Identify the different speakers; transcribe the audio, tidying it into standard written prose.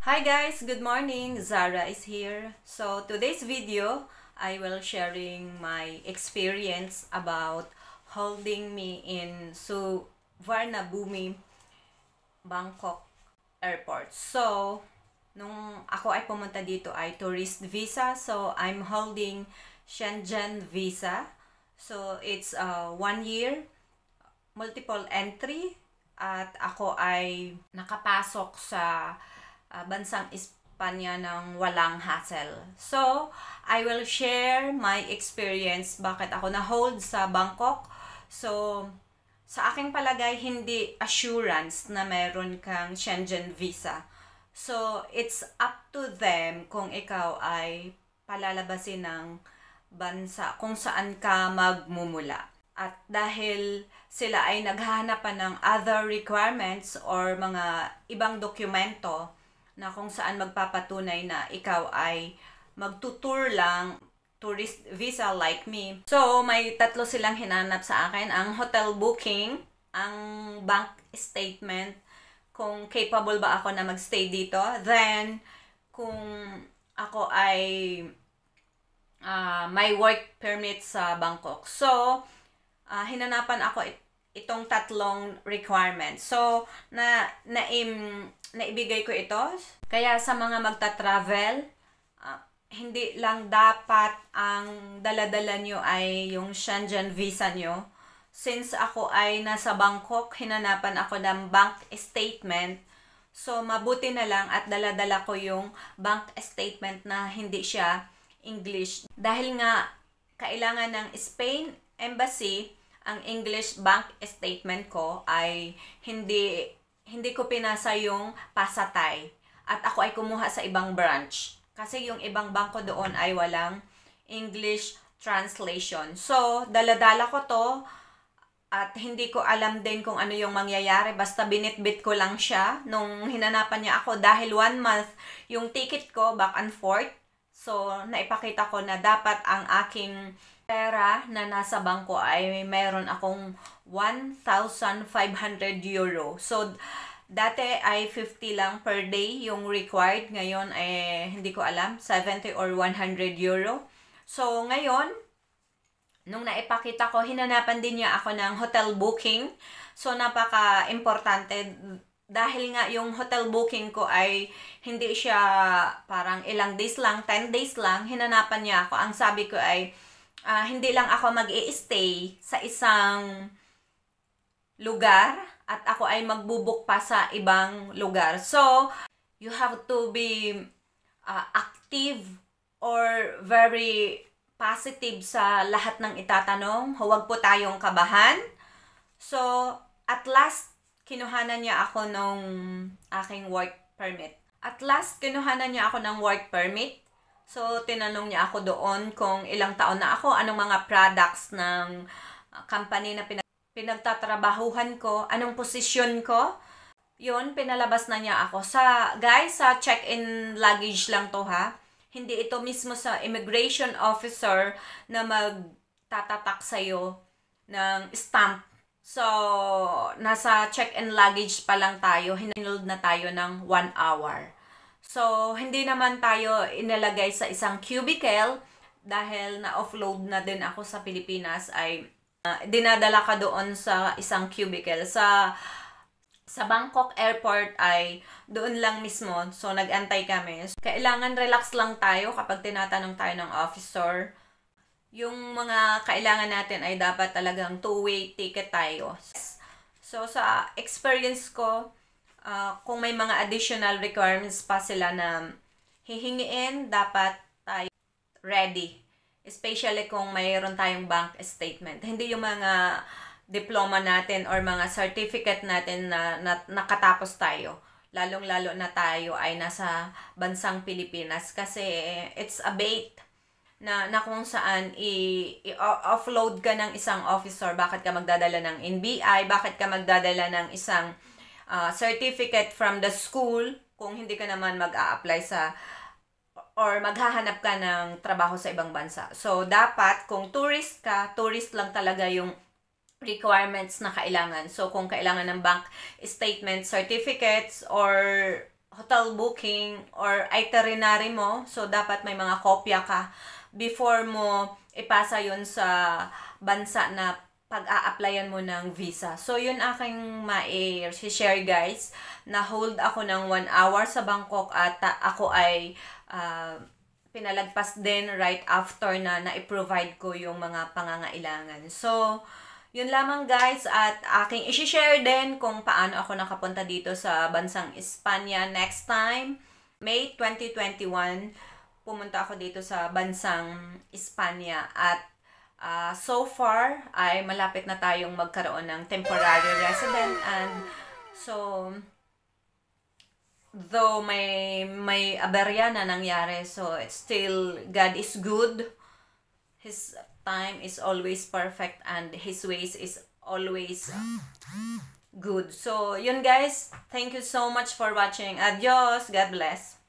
Speaker 1: Hi guys, good morning. Zara is here. So today's video, I will sharing my experience about holding me in Suvarnabhumi, Bangkok Airport. So, nung ako ay pumunta dito ay tourist visa. So, I'm holding Shenzhen visa. So, it's 1 year, multiple entry. At ako ay nakapasok sa bansang Espanya ng walang hassle. So, I will share my experience bakit ako na-hold sa Bangkok. So, sa aking palagay, hindi assurance na meron kang Shenzhen visa. So, it's up to them kung ikaw ay palalabasin ng bansa kung saan ka magmumula. At dahil sila ay naghahanap pa ng other requirements or mga ibang dokumento na kung saan magpapatunay na ikaw ay magtutour lang, tourist visa like me. So, may tatlo silang hinanap sa akin. Ang hotel booking, ang bank statement, kung capable ba ako na magstay dito. Then, kung ako ay may work permit sa Bangkok. So, hinanapan ako itong tatlong requirements. So, naibigay ko ito. Kaya sa mga magta-travel, hindi lang dapat ang dala-dala nyo ay yung Shenzhen visa nyo. Since ako ay nasa Bangkok, hinanapan ako ng bank statement. So, mabuti na lang at dala-dala ko yung bank statement na hindi siya English. Dahil nga, kailangan ng Spain Embassy, ang English bank statement ko ay hindi ko pinasa yung Pasatay. At ako ay kumuha sa ibang branch. Kasi yung ibang bangko doon ay walang English translation. So, dala-dala ko to at hindi ko alam din kung ano yung mangyayari. Basta binitbit ko lang siya nung hinanapan niya ako dahil 1 month yung ticket ko back and forth. So, naipakita ko na dapat ang aking pera na nasa bangko ay mayroon akong 1,500 euro. So, dati ay 50 lang per day yung required. Ngayon hindi ko alam, 70 or 100 euro. So, ngayon, nung naipakita ko, hinanapan din niya ako ng hotel booking. So, napaka-importante dahil nga yung hotel booking ko ay hindi siya parang ilang days lang, 10 days lang. Hinanapan niya ako. Ang sabi ko ay, hindi lang ako mag-i-stay sa isang lugar at ako ay magbubuk pa sa ibang lugar. So, you have to be active or very positive sa lahat ng itatanong. Huwag po tayong kabahan. So, at last, kinuhanan niya ako nung aking work permit. So, tinanong niya ako doon kung ilang taon na ako, anong mga products ng company na pinagtatrabahuhan ko, anong posisyon ko. Yun, pinalabas na niya ako. Sa check-in luggage lang to ha. Hindi ito mismo sa immigration officer na magtatatak sa'yo ng stamp. So, nasa check-in luggage pa lang tayo. Hinold na tayo ng 1 hour. So, hindi naman tayo inilagay sa isang cubicle dahil na-offload na din ako sa Pilipinas ay dinadala ka doon sa isang cubicle. Sa Bangkok Airport ay doon lang mismo. So, nag-antay kami. Kailangan relax lang tayo kapag tinatanong tayo ng officer. Yung mga kailangan natin ay dapat talagang two-way ticket tayo. So, sa experience ko, kung may mga additional requirements pa sila na hihingiin, dapat tayo ready. Especially kung mayroon tayong bank statement. Hindi yung mga diploma natin or mga certificate natin na nakatapos tayo. Lalong-lalo na tayo ay nasa bansang Pilipinas. Kasi it's a bait na kung saan i-offload ka ng isang officer. Bakit ka magdadala ng NBI? Bakit ka magdadala ng isang certificate from the school kung hindi ka naman mag-a-apply sa or maghahanap ka ng trabaho sa ibang bansa. So, dapat kung tourist ka, tourist lang talaga yung requirements na kailangan. So, kung kailangan ng bank statement, certificates, or hotel booking or itinerary mo. So, dapat may mga kopya ka before mo ipasa yun sa bansa na pag-a-applyan mo ng visa. So, yun aking ma-share guys, na hold ako ng 1 hour sa Bangkok at ako ay pinalagpas din right after na na-provide ko yung mga pangangailangan. So, yun lamang guys, at aking i-share din kung paano ako nakapunta dito sa bansang Espanya next time. May 2021, pumunta ako dito sa bansang Espanya at so far ay malapit na tayong magkaroon ng temporary resident, and so though may aberya na nangyari, so it's still God is good. His time is always perfect and His ways is always good. So, yun guys. Thank you so much for watching. Adios. God bless.